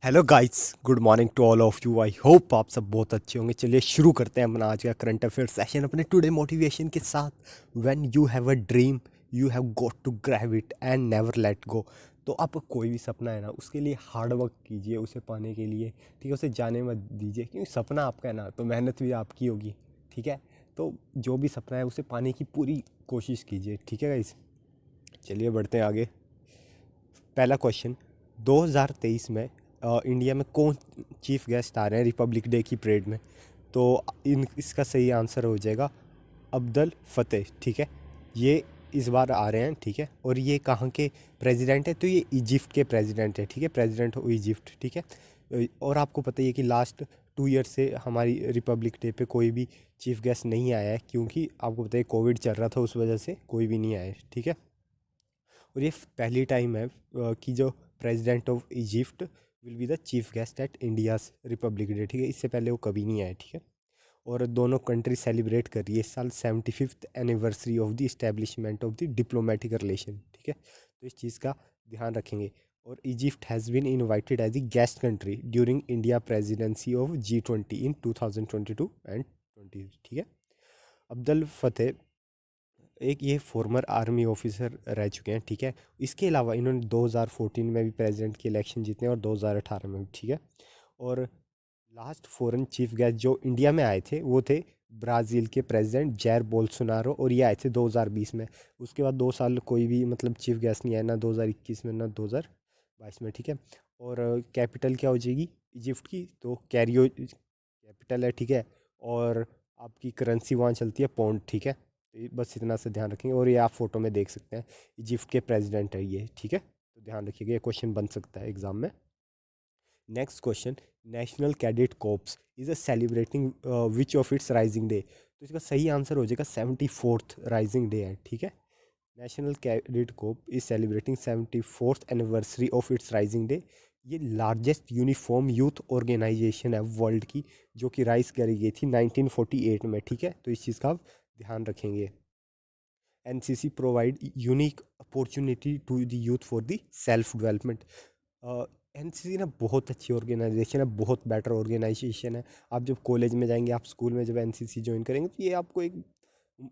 Hello guys, good morning to all of you. I hope आप सब बहुत अच्छे होंगे। चलिए शुरू करते हैं अपना आज का करंट अफेयर सेशन अपने टुडे मोटिवेशन के साथ। When you have a dream you have got to grab it and never let go. तो आपका कोई भी सपना है ना, उसके लिए हार्ड वर्क कीजिए उसे पाने के लिए। ठीक है, उसे जाने मत दीजिए, क्योंकि सपना आपका है ना, तो मेहनत भी आपकी होगी। ठीक है, तो जो भी सपना है उसे पाने की पूरी कोशिश कीजिए। ठीक है गाइस, चलिए बढ़ते हैं आगे। पहला क्वेश्चन, 2023 में इंडिया में कौन चीफ गेस्ट आ रहे हैं रिपब्लिक डे की परेड में? तो इन इसका सही आंसर हो जाएगा अब्दुल फतेह। ठीक है, ये इस बार आ रहे हैं। ठीक है, और ये कहाँ के प्रेसिडेंट है? तो ये इजिप्ट के प्रेसिडेंट है। ठीक है, प्रेसिडेंट ऑफ इजिप्ट। ठीक है, और आपको पता ही है कि लास्ट 2 ईयर से हमारी रिपब्लिक डे पे कोई भी चीफ गेस्ट नहीं आया है, क्योंकि आपको पता है कोविड चल रहा था, उस वजह से कोई भी नहीं आया है। ठीक है, और ये पहली टाइम है कि जो president of Egypt will be the chief guest at India's Republic day. ठीक है, इससे पहले वो कभी नहीं आए। ठीक है, और दोनों कंट्री सेलिब्रेट कर रही है इस साल 75th anniversary of the establishment of the diplomatic relation. ठीक है, तो इस चीज़ का ध्यान रखेंगे। और Egypt has been invited as a guest country during India presidency of G20 in 2022 and 20। ठीक है, अब्दुल फतेह एक ये फॉर्मर आर्मी ऑफिसर रह चुके हैं। ठीक है, इसके अलावा इन्होंने 2014 में भी प्रेसिडेंट की इलेक्शन जीते हैं और 2018 में भी। ठीक है, और लास्ट फॉरेन चीफ गेस्ट जो इंडिया में आए थे वो थे ब्राज़ील के प्रेसिडेंट जैर बोल्सोनारो, और ये आए थे 2020 में। उसके बाद 2 साल कोई भी मतलब चीफ गेस्ट नहीं आया, ना 2021 में ना 2022 में। ठीक है, और कैपिटल क्या हो जाएगी इजिप्ट की? तो कैरियो कैपिटल है। ठीक है, और आपकी करेंसी वहाँ चलती है पौंड। ठीक है, तो बस इतना सा ध्यान रखेंगे। और ये आप फोटो में देख सकते हैं, इजिप्ट के प्रेसिडेंट है ये। ठीक है, तो ध्यान रखिएगा, ये क्वेश्चन बन सकता है एग्जाम में। Next question, national cadet corps is a celebrating which of its rising day? तो इसका सही आंसर हो जाएगा 74th राइजिंग डे है। ठीक है, national cadet Corp is celebrating 74th anniversary of its rising day. ये लार्जेस्ट यूनिफॉर्म यूथ ऑर्गेनाइजेशन है वर्ल्ड की, जो कि राइज करी गई थी 1948 में। ठीक है, तो इस चीज़ का आप ध्यान रखेंगे। NCC provide unique opportunity to the youth for the self development. NCC ना बहुत अच्छी ऑर्गेनाइजेशन है, बहुत बेटर ऑर्गेनाइजेशन है। आप जब कॉलेज में जाएंगे, आप स्कूल में जब एनसीसी ज्वाइन करेंगे, तो ये आपको एक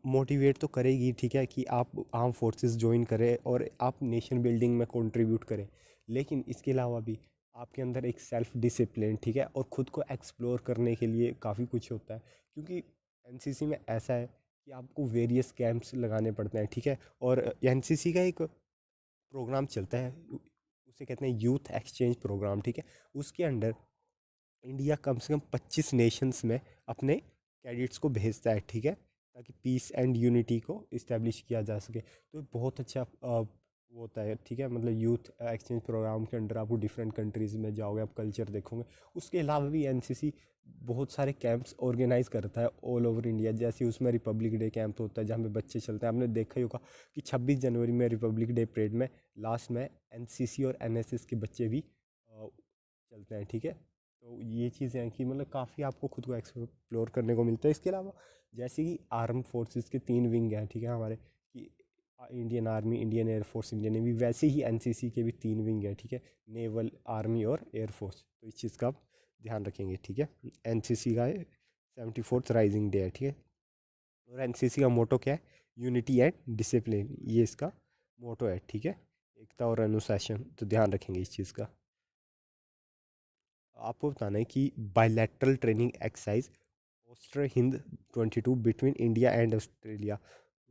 मोटिवेट तो करेगी। ठीक है, कि आप आर्म फोर्सेस ज्वाइन करें और आप नेशन बिल्डिंग में कंट्रीब्यूट करें। लेकिन इसके अलावा भी आपके अंदर एक सेल्फ डिसिप्लिन, ठीक है, और ख़ुद को एक्सप्लोर करने के लिए काफ़ी कुछ होता है। क्योंकि एनसीसी में ऐसा है कि आपको वेरियस कैंप्स लगाने पड़ते हैं। ठीक है, और एनसीसी का एक प्रोग्राम चलता है, उसे कहते हैं यूथ एक्सचेंज प्रोग्राम। ठीक है, उसके अंडर इंडिया कम से कम 25 नेशंस में अपने कैडेट्स को भेजता है। ठीक है, ताकि पीस एंड यूनिटी को इस्टेब्लिश किया जा सके। तो बहुत अच्छा वो होता है। ठीक है, मतलब यूथ एक्सचेंज प्रोग्राम के अंडर आप डिफरेंट कंट्रीज़ में जाओगे, आप कल्चर देखोगे। उसके अलावा भी एनसीसी बहुत सारे कैंप्स ऑर्गेनाइज करता है ऑल ओवर इंडिया। जैसे उसमें रिपब्लिक डे कैंप होता है, जहाँ पे बच्चे चलते हैं। आपने देखा ही होगा कि 26 जनवरी में रिपब्लिक डे परेड में लास्ट में एनसीसी और एनएसएस के बच्चे भी चलते हैं। ठीक है, तो ये चीज़ें हैं कि मतलब काफ़ी आपको खुद को एक्सप्लोर करने को मिलता है। इसके अलावा जैसे कि आर्म फोर्सेस के 3 विंग हैं। ठीक है, हमारे कि Indian army, Indian air force, Indian navy, वैसे ही एनसीसी के भी 3 विंग है। ठीक है, नेवल, आर्मी और एयरफोर्स। तो इस चीज़ का आप ध्यान रखेंगे। ठीक है, एनसीसी का 74th राइजिंग डे है। ठीक है, और एनसीसी का मोटो क्या है? यूनिटी एंड डिसिप्लिन, ये इसका मोटो है। ठीक है, एकता और अनुशासन, तो ध्यान रखेंगे इस चीज़ का। आपको बताना है कि bilateral training exercise Austro Hind 22 between India and Australia,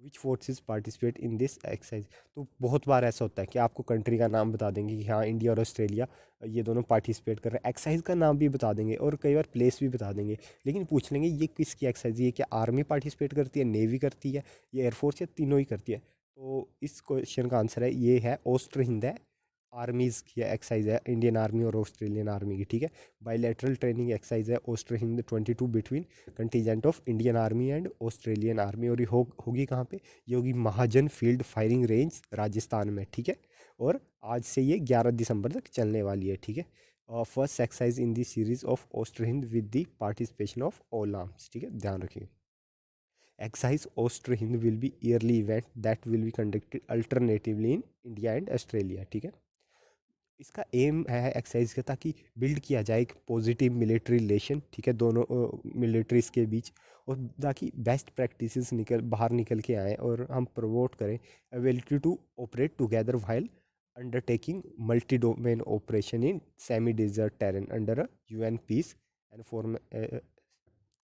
which forces participate in this exercise? तो बहुत बार ऐसा होता है कि आपको कंट्री का नाम बता देंगे कि हाँ इंडिया और ऑस्ट्रेलिया ये दोनों पार्टिसिपेट कर रहे हैं, एक्सरसाइज का नाम भी बता देंगे और कई बार प्लेस भी बता देंगे। लेकिन पूछ लेंगे ये किसकी एक्सरसाइज है, ये क्या आर्मी पार्टिसिपेट करती है, नेवी करती है, ये एयरफोर्स, या तीनों ही करती है? तो इस क्वेश्चन का आंसर है ये है ऑस्ट्रो हिंद है, आर्मीज़ की एक्सरसाइज है, इंडियन आर्मी और ऑस्ट्रेलियन आर्मी की। ठीक है, बायलैटरल ट्रेनिंग एक्सरसाइज है Austro Hind 22 between contingent of Indian army and Australian army. और ये होगी कहाँ पे? ये होगी महाजन फील्ड फायरिंग रेंज, राजस्थान में। ठीक है, और आज से ये 11 दिसंबर तक चलने वाली है। ठीक है, first exercise in the series of Austro Hind with the participation of all arms. ठीक है, ध्यान रखिए। Exercise Austro Hind will be yearly event that will be conducted alternatively in India and Australia. ठीक है, इसका एम है एक्सरसाइज का, ताकि बिल्ड किया जाए एक पॉजिटिव मिलिट्री रिलेशन, ठीक है, दोनों मिलिट्रीज के बीच, और ताकि बेस्ट प्रैक्टिसेस बाहर निकल के आए, और हम प्रमोट करें ability to operate together while undertaking multi domain operation in semi desert terrain under a UN peace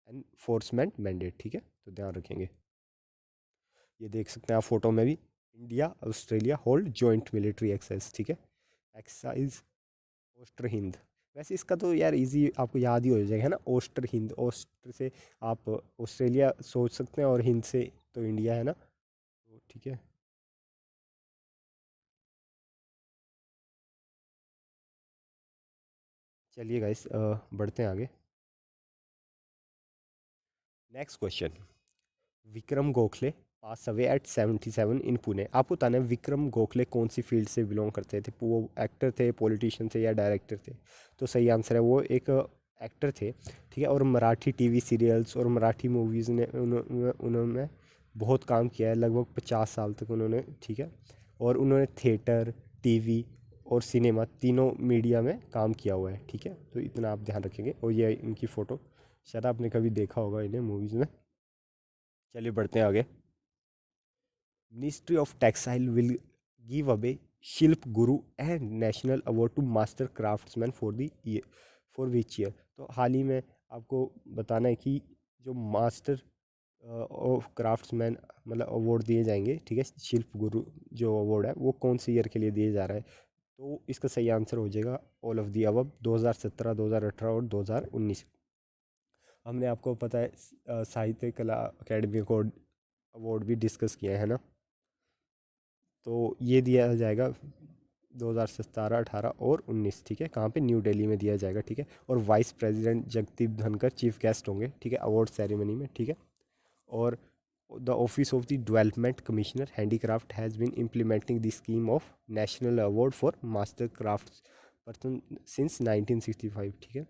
enforcement mandate, ठीक है, तो ध्यान रखेंगे। ये देख सकते हैं आप फोटो में भी, India Australia hold joint military exercise, ठीक है, एक्सरसाइज ओस्टर हिंद। वैसे इसका तो यार इजी आपको याद ही हो जाएगा, है ना, ओस्टर हिंद, ओस्टर से आप ऑस्ट्रेलिया सोच सकते हैं और हिंद से तो इंडिया, है ना, तो ठीक है। चलिए गाइस, बढ़ते हैं आगे। Next question, Vikram Gokhale pass away at 77 इन पुणे। आपको बताना है विक्रम गोखले कौन सी फील्ड से बिलोंग करते थे, वो एक्टर थे, पॉलिटिशियन थे, या डायरेक्टर थे? तो सही आंसर है वो एक एक्टर थे, ठीक है, और मराठी टीवी सीरियल्स और मराठी मूवीज़ ने उन्होंने बहुत काम किया है, लगभग 50 साल तक उन्होंने, ठीक है, और उन्होंने थिएटर, टीवी और सिनेमा तीनों मीडिया में काम किया हुआ है, ठीक है, तो इतना आप ध्यान रखेंगे। और ये इनकी फ़ोटो शायद आपने कभी देखा होगा इन्हें मूवीज़ में। चलिए बढ़ते हैं आगे। Ministry of textile will give away Shilp Guru and national award to master craftsman for the year, for which year? तो हाल ही में आपको बताना है कि जो मास्टर ऑफ क्राफ्ट्समैन मतलब अवार्ड दिए जाएंगे, ठीक है, शिल्प गुरु जो अवार्ड है वो कौन से ईयर के लिए दिया जा रहा है? तो इसका सही आंसर हो जाएगा ऑल ऑफ दी अबव, 2017, 2018 और 2019। हमने आपको पता है साहित्य कला अकेडमी को अवार्ड भी डिस्कस किया है ना, तो ये दिया जाएगा 2017, 18 और 19, ठीक है, कहाँ पे? न्यू दिल्ली में दिया जाएगा, ठीक है, और vice president Jagdeep Dhankhar chief guest होंगे, ठीक है, अवार्ड सेरेमनी में, ठीक है। और the office of the development commissioner handicraft has been implementing the scheme of national award for master craft person since 1965, ठीक है,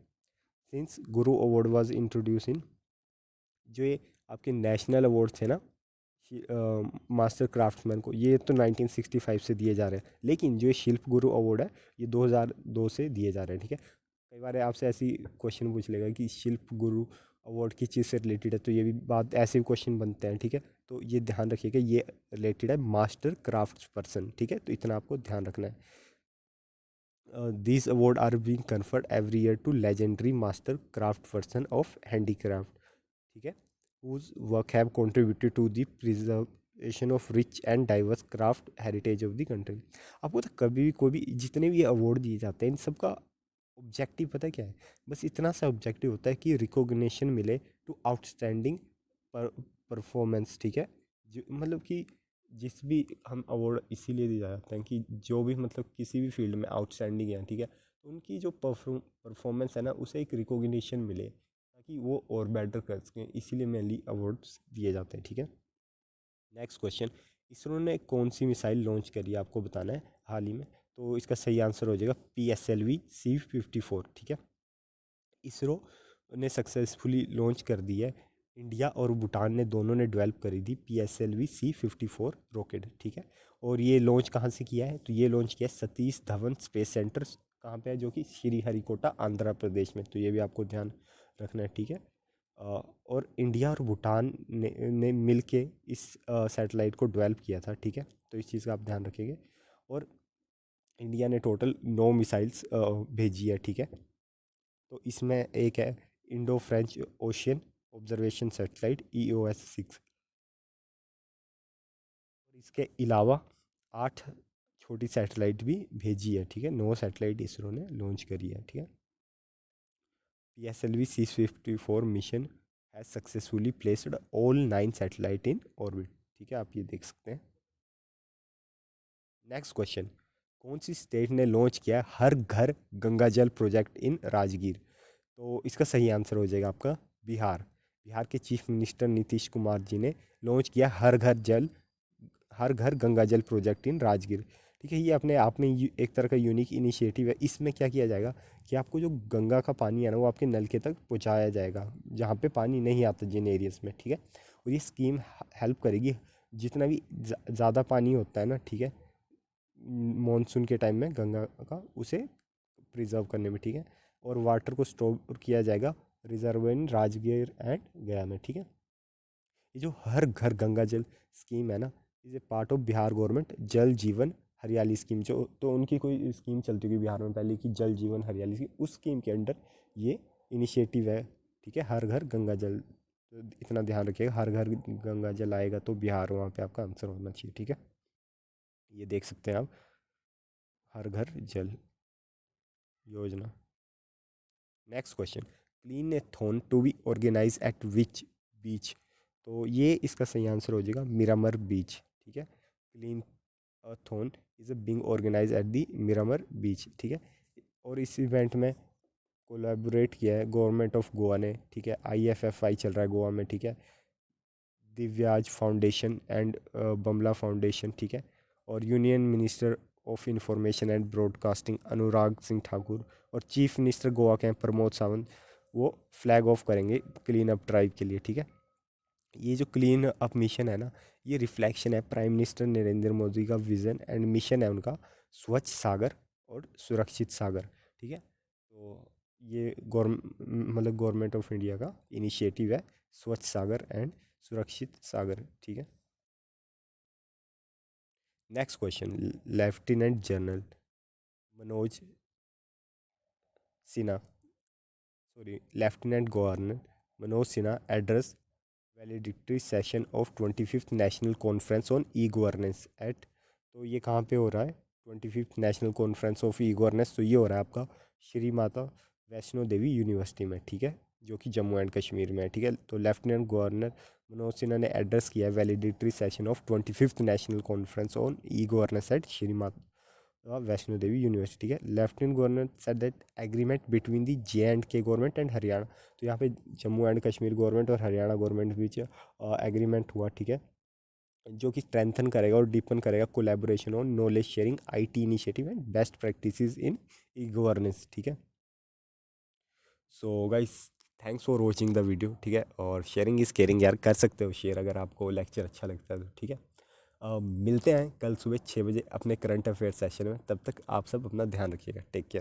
since Guru award was introduce इन, जो ये आपके नेशनल अवार्ड थे ना मास्टर क्राफ्ट्समैन को, ये तो 1965 से दिए जा रहे हैं, लेकिन जो ये शिल्प गुरु अवार्ड है ये 2002 से दिए जा रहे हैं, ठीक है। कई बार आपसे ऐसी क्वेश्चन पूछ लेगा कि शिल्प गुरु अवार्ड किस चीज़ से रिलेटेड है, तो ये भी बात ऐसे भी क्वेश्चन बनते हैं, ठीक है, तो ये ध्यान रखिएगा ये रिलेटेड है मास्टर क्राफ्ट पर्सन, ठीक है, तो इतना आपको ध्यान रखना है। These awards are being conferred every year to legendary master craft person of handicraft, ठीक है, whose work have contributed to the preservation of rich and diverse craft heritage of the country। आपको तो कभी भी कोई भी जितने भी अवार्ड दिए जाते हैं इन सबका ऑब्जेक्टिव पता है क्या है? बस इतना सा ऑब्जेक्टिव होता है कि रिकॉग्निशन मिले टू आउटस्टैंडिंग परफॉर्मेंस, ठीक है, जो मतलब कि जिस भी हम अवार्ड इसीलिए दिए जाते हैं कि जो भी मतलब किसी भी फील्ड में आउटस्टैंडिंग है, ठीक है, तो उनकी जो परफॉर्मेंस है ना उसे एक रिकॉग्निशन मिले, ताकि वो और बेटर कर सकें, इसीलिए मेनली अवार्ड्स दिए जाते हैं, ठीक है। नेक्स्ट क्वेश्चन, इसरो ने कौन सी मिसाइल लॉन्च करी है आपको बताना है हाल ही में? तो इसका सही आंसर हो जाएगा PSLV-C54, ठीक है, इसरो ने सक्सेसफुली लॉन्च कर दी है। इंडिया और भूटान ने दोनों ने डेवलप करी थी PSLV-C54 रॉकेट, ठीक है, और ये लॉन्च कहाँ से किया है? तो ये लॉन्च किया है सतीश धवन स्पेस सेंटर, कहाँ पे है? जो कि श्रीहरिकोटा आंध्र प्रदेश में, तो ये भी आपको ध्यान रखना है, ठीक है। और इंडिया और भूटान ने मिल के इस सैटेलाइट को डेवलप किया था, ठीक है, तो इस चीज़ का आप ध्यान रखेंगे। और इंडिया ने टोटल 9 मिसाइल्स भेजी है, ठीक है, तो इसमें एक है Indo French ocean observation satellite EOS-6, और इसके अलावा 8 छोटी सैटेलाइट भी भेजी है, ठीक है, 9 सैटेलाइट इसरो ने लॉन्च करी है, ठीक है। PSLV-C54 mission has successfully placed all 9 satellite in orbit, ठीक है, आप ये देख सकते हैं। नेक्स्ट क्वेश्चन, कौन सी स्टेट ने लॉन्च किया हर घर गंगा जल प्रोजेक्ट इन राजगीर? तो इसका सही आंसर हो जाएगा आपका बिहार। बिहार के चीफ मिनिस्टर नीतीश कुमार जी ने लॉन्च किया हर घर गंगा जल प्रोजेक्ट इन राजगीर, ठीक है, ये अपने आप में एक तरह का यूनिक इनिशिएटिव है। इसमें क्या किया जाएगा कि आपको जो गंगा का पानी है ना वो आपके नलके तक पहुंचाया जाएगा जहाँ पे पानी नहीं आता जिन एरियाज में, ठीक है, और ये स्कीम हेल्प करेगी जितना भी ज़्यादा पानी होता है ना, ठीक है, मॉनसून के टाइम में गंगा का उसे प्रिजर्व करने में, ठीक है। और वाटर को स्टोर किया जाएगा रिजर्व इन राजगीर एंड गया में, ठीक है। ये जो हर घर गंगा जल स्कीम है ना, is a part of Bihar government जल जीवन हरियाली स्कीम। जो तो उनकी कोई स्कीम चलती होगी बिहार में पहले की, जल जीवन हरियाली स्कीम, उस स्कीम के अंडर ये इनिशिएटिव है, ठीक है। हर घर गंगा जल, तो इतना ध्यान रखिएगा, हर घर गंगा जल आएगा तो बिहार वहाँ पे आपका आंसर होना चाहिए, ठीक है। ये देख सकते हैं आप, हर घर जल योजना। Next question, cleanathon to be organise at which beach. तो ये इसका सही आंसर हो जाएगा मिरामर बीच, ठीक है। Cleanathon is being organise at the Miramar beach, ठीक है। और इस इवेंट में कोलैबोरेट किया है गवर्नमेंट ऑफ गोवा ने, ठीक है। IFFI चल रहा है गोवा में, ठीक है। Divyaj foundation and Bamla foundation, ठीक है। और union minister of information and broadcasting Anurag Singh Thakur और चीफ मिनिस्टर गोवा के हैं प्रमोद सावंत, वो फ्लैग ऑफ करेंगे क्लीन अप ड्राइव के लिए, ठीक है। ये जो क्लीन अप मिशन है ना, ये रिफ्लेक्शन है प्राइम मिनिस्टर नरेंद्र मोदी का विजन एंड मिशन है उनका, स्वच्छ सागर और सुरक्षित सागर, ठीक है। तो ये गवर्नमेंट ऑफ इंडिया का इनिशिएटिव है, स्वच्छ सागर एंड सुरक्षित सागर, ठीक है। Next question, lieutenant general Manoj Sinha, sorry, lieutenant governor Manoj Sinha address valedictory session of 25th national conference on e governance at, तो ये कहाँ पे हो रहा है, 25th national conference of e governance, तो ये हो रहा है आपका श्री माता वैष्णो देवी यूनिवर्सिटी में, ठीक है, जो कि जम्मू एंड कश्मीर में है, ठीक है। तो लेफ्टिनेंट गवर्नर मनोज सिन्हा ने एड्रेस किया है valedictory session of 25th national conference on e governance at Shri Mata Vaishno Devi university, ठीक है। Lieutenant governor said that agreement between the J&K government and Haryana, तो यहाँ पे जम्मू एंड कश्मीर गवर्नमेंट और हरियाणा गवर्नमेंट के बीच एग्रीमेंट हुआ, ठीक है, जो कि स्ट्रेंथन करेगा और डीपन करेगा collaboration on knowledge sharing, IT initiative and best practices in e governance, ठीक है। So guys, thanks for watching the video, ठीक है। और शेयरिंग इज़ केयरिंग यार, कर सकते हो शेयर अगर आपको लेक्चर अच्छा लगता है तो, ठीक है। मिलते हैं कल सुबह 6 बजे अपने करंट अफेयर सेशन में, तब तक आप सब अपना ध्यान रखिएगा, टेक केयर।